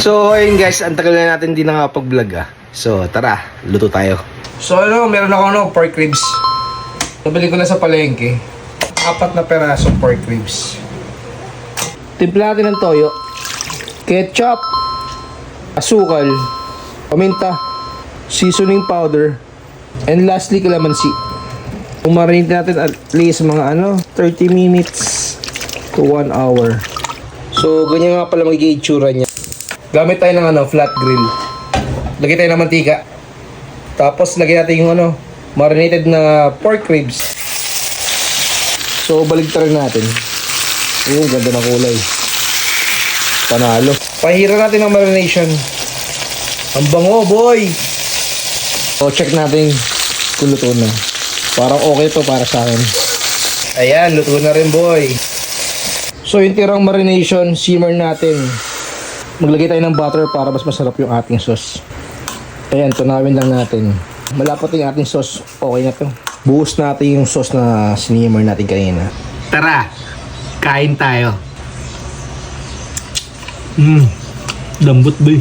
So ayun guys, ang tagal na natin din nakapag-vlog So tara, luto tayo. So meron ako pork ribs. Nabili ko na sa palengke. 4 na perasong pork ribs. Timpla natin ng toyo, ketchup, asukal, paminta, seasoning powder, and lastly kalamansi. Umarinate natin at least mga 30 minutes to 1 hour. So ganyan nga pala magiging itsura niya. Gamit tayo ng flat grill. Lagyan tayo ng mantika. Tapos lagyan natin yung marinated na pork ribs. So baligtarin natin. Ganda ng kulay. Panalo. Pahira natin ang marination. Ang bango, boy! So check natin kung luto na. Parang okay to para sa akin. Ayan, luto na rin, boy. So yung tirang marination, simmer natin. Maglagay tayo ng butter para mas masarap yung ating sauce. Ayan, tunawin lang natin. Malapot yung ating sauce. Okay na to. Buhos natin yung sauce na sinimmer natin kanina. Tara, kain tayo. Lambot ba